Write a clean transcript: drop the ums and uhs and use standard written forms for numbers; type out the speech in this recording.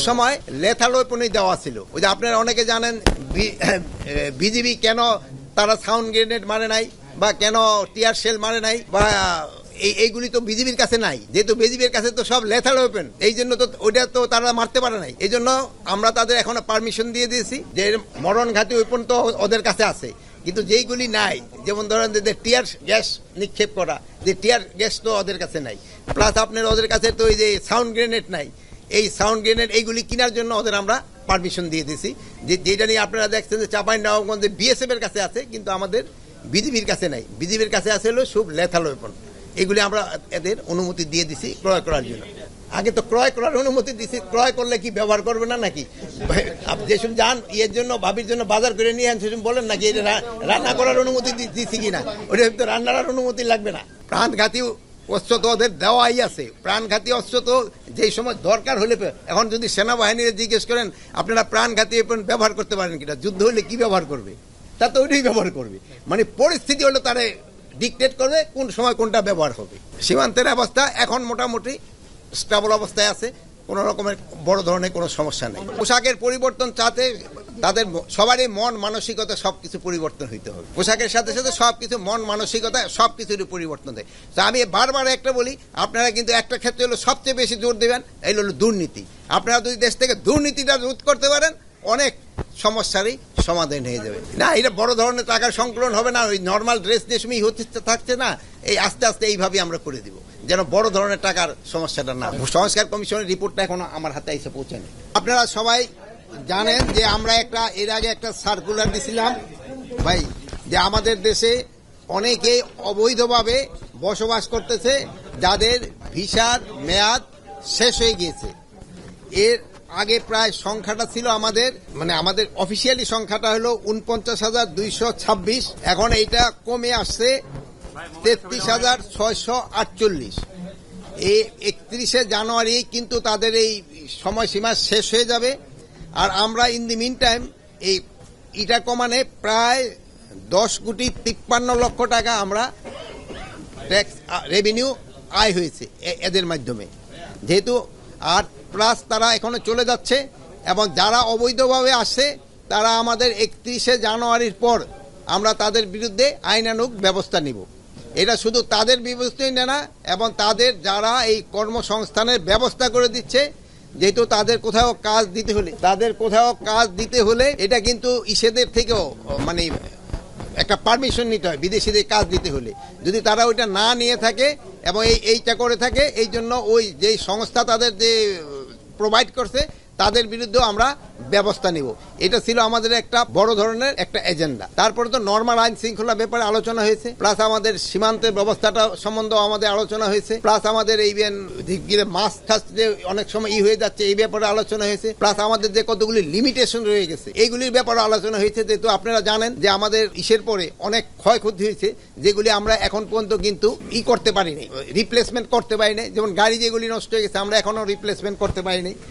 সময় লেথাল ওয়েপনই দেওয়া ছিল। ওই যে আপনারা অনেকে জানেন বিজিবি কেন তারা সাউন্ড গ্রেনেড মারে নাই বা কেন টিয়ার শেল মারে নাই বা এইগুলি তো বিজিবির কাছে নাই, যেহেতু বিজিবির কাছে তো সব লেথাল ওয়েপন, এই জন্য তো ওইটা তো তারা মারতে পারে নাই। এই জন্য আমরা তাদের এখনো পারমিশন দিয়ে দিয়েছি যে মরণঘাতী ওয়েপন তো ওদের কাছে আছে, কিন্তু যেইগুলি নাই, যেমন ধরেন যে টিয়ার গ্যাস নিক্ষেপ করা, যে টিয়ার গ্যাস তো ওদের কাছে নাই, প্লাস আপনার ওদের কাছে তো এই যে সাউন্ড গ্রেনেড নাই, এই সাউন্ড গ্রেনেড এইগুলি কেনার জন্য ওদের আমরা পারমিশন দিয়ে দিয়েছি। যেটা নিয়ে আপনারা দেখছেন যে চাঁপাইনবাবগঞ্জে বিএসএফ এর কাছে আছে, কিন্তু আমাদের বিজিবির কাছে নাই। বিজিবির কাছে আছে হলো সব লেথাল ওয়েপন, এগুলি আমরা এদের অনুমতি দিয়ে দিছি ক্রয় করার জন্য। আগে তো ক্রয় করার অনুমতি দিছি, ক্রয় করলে কি ব্যবহার করবে না নাকি? যেসব যান ইয়ের জন্য ভাবির জন্য বাজার করে নিয়ে আন, সেসব বলেন নাকি এটা রান্না করার অনুমতি দিছি কিনা? ওটা তো রান্নার অনুমতি লাগবে না। প্রাণঘাতী অস্ত্র তো ওদের দেওয়াই আছে, প্রাণঘাতী অস্ত্র তো যেই সময় দরকার হলে, এখন যদি সেনাবাহিনীর জিজ্ঞেস করেন আপনারা প্রাণঘাতী ব্যবহার করতে পারেন কিনা, যুদ্ধ হলে কি ব্যবহার করবে, তা তো ওইটাই ব্যবহার করবে। মানে পরিস্থিতি হলে তারা ডিকটেট করবে কোন সময় কোনটা ব্যবহার হবে। সীমান্তের অবস্থা এখন মোটামুটি স্টেবল অবস্থায় আছে, কোনো রকমের বড় ধরনের কোনো সমস্যা নেই। পোশাকের পরিবর্তন চাতে তাদের সবারই মন মানসিকতা সবকিছু পরিবর্তন হইতে হবে। পোশাকের সাথে সাথে সবকিছু মন মানসিকতা সবকিছুরই পরিবর্তন দেয়। তো আমি বারবার একটা বলি, আপনারা কিন্তু একটা ক্ষেত্রে হলো সবচেয়ে বেশি জোর দেবেন, এই হলো দুর্নীতি। আপনারা যদি দেশ থেকে দুর্নীতিটা রোধ করতে পারেন, অনেক সমস্যারই সমাধান হয়ে যাবে। না, এটা বড় ধরনের টাকার সংকলন হবে না, ওই নর্মাল ড্রেস যে সময় হচ্ছে থাকছে না, এই আস্তে আস্তে এইভাবে আমরা করে দিব, যেন বড় ধরনের টাকার সমস্যাটা না। সংস্কার কমিশনের রিপোর্টটা এখনো আমার হাতে এসে পৌঁছায়নি। আপনারা সবাই জানেন যে আমরা এর আগে একটা সার্কুলার দিছিলাম ভাই, যে আমাদের দেশে অনেকেই অবৈধভাবে বসবাস করতেছে, যাদের ভিসার মেয়াদ শেষ হয়ে গিয়েছে। এর আগে প্রায় সংখ্যাটা ছিল আমাদের অফিসিয়ালি সংখ্যাটা হলো ৪৯,২২৬, এখন এইটা কমে আসছে ৩৩,৬৪৮। এই ৩১শে জানুয়ারি কিন্তু তাদের এই সময়সীমা শেষ হয়ে যাবে। আর আমরা ইন দি মিন টাইম এই ইটা কমানে প্রায় ১০,৫৩,০০,০০০ টাকা আমরা ট্যাক্স রেভিনিউ আয় হয়েছে এদের মাধ্যমে, যেহেতু আর প্লাস তারা এখনো চলে যাচ্ছে, এবং যারা অবৈধভাবে আসছে তারা আমাদের ৩১শে জানুয়ারির পর আমরা তাদের বিরুদ্ধে আইনানুগ ব্যবস্থা নিব। এটা শুধু তাদের বিরুদ্ধেই না, এবং তাদের যারা এই কর্মসংস্থানের ব্যবস্থা করে দিচ্ছে, যেহেতু তাদের কোথাও কাজ দিতে হলে এটা কিন্তু ইসেদের থেকেও মানে একটা পারমিশন নিতে হয়, বিদেশিদের কাজ দিতে হলে। যদি তারা ওইটা না নিয়ে থাকে এবং এইটা করে থাকে, এই জন্য ওই যেই সংস্থা তাদের যে প্রোভাইড করছে তাদের বিরুদ্ধেও আমরা ব্যবস্থা নিব। এটা ছিল আমাদের একটা বড় ধরনের একটা এজেন্ডা। তারপরে তো নর্মাল আইন শৃঙ্খলা ব্যাপারে আলোচনা হয়েছে, প্লাস আমাদের সীমান্তের ব্যবস্থাটা সম্বন্ধেও আমাদের আলোচনা হয়েছে, প্লাস আমাদের এই মাছ টাছ যে অনেক সময় হয়ে যাচ্ছে এই ব্যাপারে আলোচনা হয়েছে, প্লাস আমাদের যে কতগুলি লিমিটেশন রয়ে গেছে এইগুলির ব্যাপারে আলোচনা হয়েছে। যেহেতু আপনারা জানেন যে আমাদের ইসের পরে অনেক ক্ষয়ক্ষতি হয়েছে, যেগুলি আমরা এখন পর্যন্ত কিন্তু করতে পারিনি, রিপ্লেসমেন্ট করতে পারিনি। যেমন গাড়ি যেগুলি নষ্ট হয়ে গেছে আমরা এখনো রিপ্লেসমেন্ট করতে পারিনি।